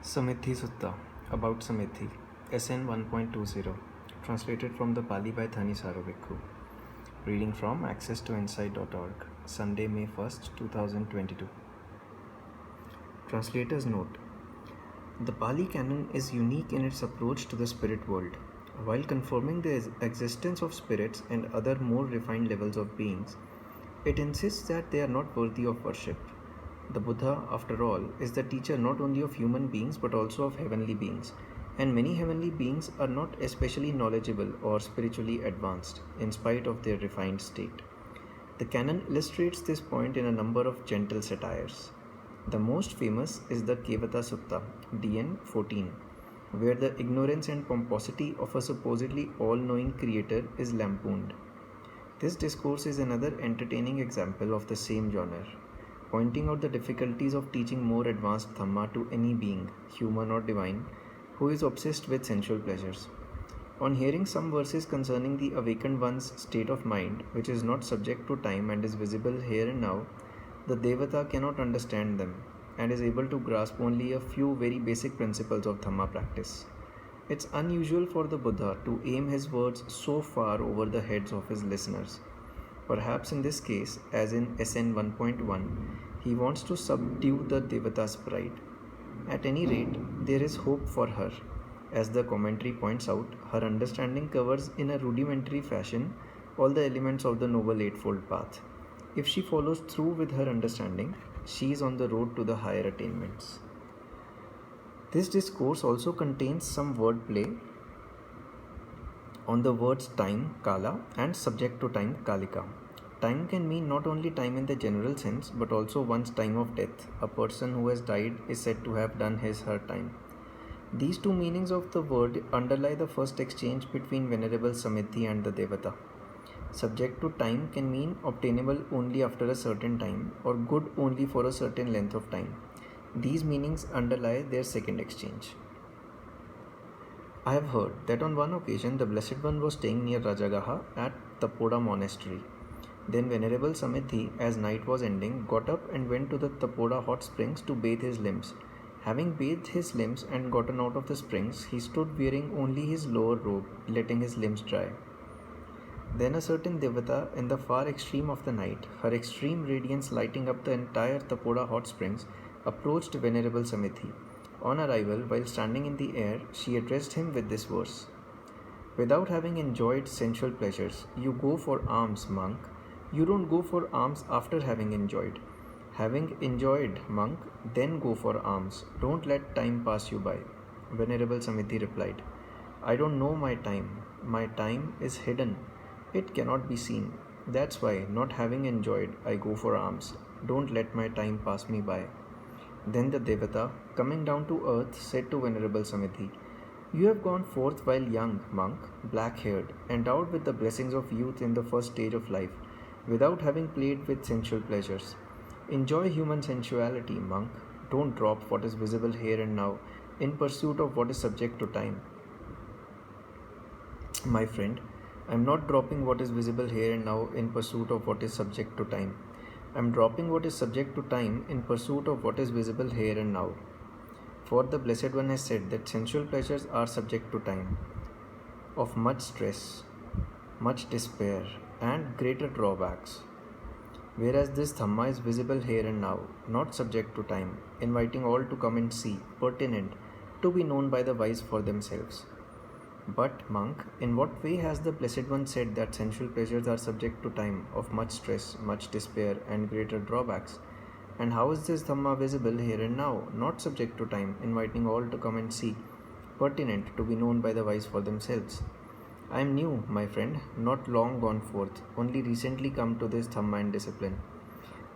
Samiddhi Sutta about Samiddhi, SN 1.20, translated from the Pali by Thanisaro Bhikkhu. Reading from accesstoinsight.org, Sunday, May 1st, 2022. Translator's note: the Pali canon is unique in its approach to the spirit world. While confirming the existence of spirits and other more refined levels of beings, it insists that they are not worthy of worship. The Buddha, after all, is the teacher not only of human beings but also of heavenly beings, and many heavenly beings are not especially knowledgeable or spiritually advanced, in spite of their refined state. The canon illustrates this point in a number of gentle satires. The most famous is the Devata Sutta, DN 14, where the ignorance and pomposity of a supposedly all-knowing creator is lampooned. This discourse is another entertaining example of the same genre, pointing out the difficulties of teaching more advanced Dhamma to any being, human or divine, who is obsessed with sensual pleasures. On hearing some verses concerning the awakened one's state of mind, which is not subject to time and is visible here and now, the Devata cannot understand them and is able to grasp only a few very basic principles of Dhamma practice. It's unusual for the Buddha to aim his words so far over the heads of his listeners. Perhaps in this case, as in SN 1.1, he wants to subdue the Devata's pride. At any rate, there is hope for her. As the commentary points out, her understanding covers in a rudimentary fashion all the elements of the Noble Eightfold Path. If she follows through with her understanding, she is on the road to the higher attainments. This discourse also contains some wordplay on the words time, kala, and subject to time, kalika. Time can mean not only time in the general sense, but also one's time of death. A person who has died is said to have done her time. These two meanings of the word underlie the first exchange between Venerable Samiddhi and the Devata. Subject to time can mean obtainable only after a certain time, or good only for a certain length of time. These meanings underlie their second exchange. I have heard that on one occasion the Blessed One was staying near Rajagaha at Tapoda monastery. Then Venerable Samiddhi, as night was ending, got up and went to the Tapoda hot springs to bathe his limbs. Having bathed his limbs and gotten out of the springs, he stood wearing only his lower robe, letting his limbs dry. Then a certain Devata, in the far extreme of the night, her extreme radiance lighting up the entire Tapoda hot springs, approached Venerable Samiddhi. On arrival, while standing in the air, she addressed him with this verse: without having enjoyed sensual pleasures, you go for alms, monk. You don't go for alms after having enjoyed. Having enjoyed, monk, then go for alms. Don't let time pass you by. Venerable Samiddhi replied, I don't know my time. My time is hidden. It cannot be seen. That's why, not having enjoyed, I go for alms. Don't let my time pass me by. Then the Devata, coming down to earth, said to Venerable Samiddhi, you have gone forth while young, monk, black-haired, endowed with the blessings of youth in the first stage of life, without having played with sensual pleasures. Enjoy human sensuality, monk. Don't drop what is visible here and now in pursuit of what is subject to time. My friend, I am not dropping what is visible here and now in pursuit of what is subject to time. I am dropping what is subject to time in pursuit of what is visible here and now. For the Blessed One has said that sensual pleasures are subject to time, of much stress, much despair, and greater drawbacks. Whereas this Dhamma is visible here and now, not subject to time, inviting all to come and see, pertinent, to be known by the wise for themselves. But, monk, in what way has the Blessed One said that sensual pleasures are subject to time, of much stress, much despair, and greater drawbacks? And how is this Dhamma visible here and now, not subject to time, inviting all to come and see, pertinent, to be known by the wise for themselves? I am new, my friend, not long gone forth, only recently come to this Dhamma and discipline.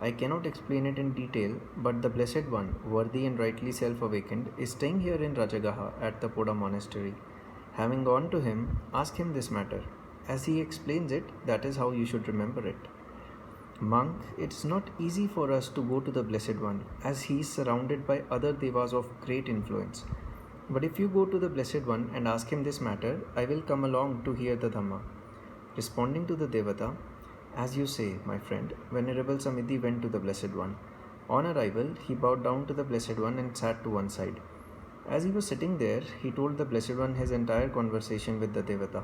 I cannot explain it in detail, but the Blessed One, worthy and rightly self-awakened, is staying here in Rajagaha at the Tapoda monastery. Having gone to him, ask him this matter. As he explains it, that is how you should remember it. Monk, it is not easy for us to go to the Blessed One, as he is surrounded by other devas of great influence. But if you go to the Blessed One and ask him this matter, I will come along to hear the Dhamma. Responding to the Devata, as you say, my friend, Venerable Samiddhi went to the Blessed One. On arrival, he bowed down to the Blessed One and sat to one side. As he was sitting there, he told the Blessed One his entire conversation with the devata.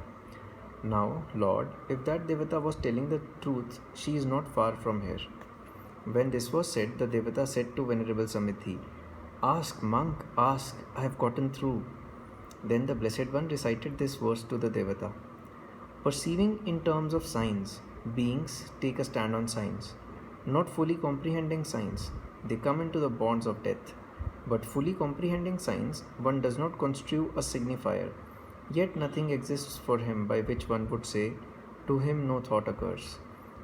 Now, Lord, if that devata was telling the truth, she is not far from here. When this was said, the devata said to Venerable Samiddhi, "Ask, monk, ask, I have gotten through." Then the Blessed One recited this verse to the devata. Perceiving in terms of signs, beings take a stand on signs. Not fully comprehending signs, they come into the bonds of death. But fully comprehending signs, one does not construe a signifier. Yet nothing exists for him by which one would say, "To him no thought occurs."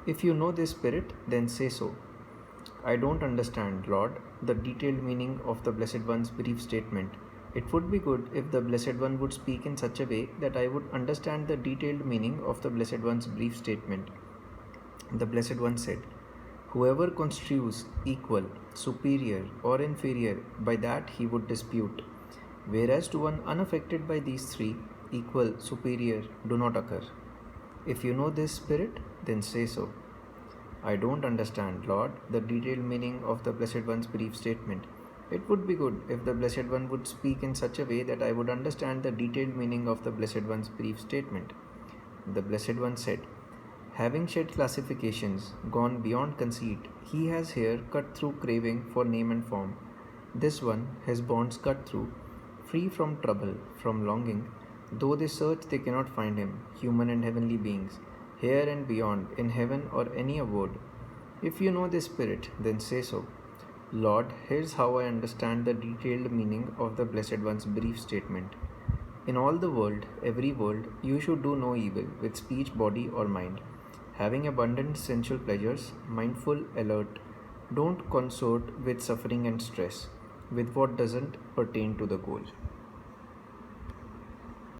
If you know this spirit, then say so. I don't understand, Lord, the detailed meaning of the Blessed One's brief statement. It would be good if the Blessed One would speak in such a way that I would understand the detailed meaning of the Blessed One's brief statement. The Blessed One said, "Whoever construes equal, superior, or inferior, by that he would dispute. Whereas to one unaffected by these three, equal, superior, do not occur. If you know this spirit, then say so." I don't understand, Lord, the detailed meaning of the Blessed One's brief statement. It would be good if the Blessed One would speak in such a way that I would understand the detailed meaning of the Blessed One's brief statement. The Blessed One said, "Having shed classifications, gone beyond conceit, he has here cut through craving for name and form. This one, his bonds cut through, free from trouble, from longing. Though they search, they cannot find him, human and heavenly beings, here and beyond, in heaven or any abode. If you know this spirit, then say so. Lord, here's how I understand the detailed meaning of the Blessed One's brief statement. In all the world, every world, you should do no evil with speech, body, or mind. Having abundant sensual pleasures, mindful, alert, don't consort with suffering and stress, with what doesn't pertain to the goal."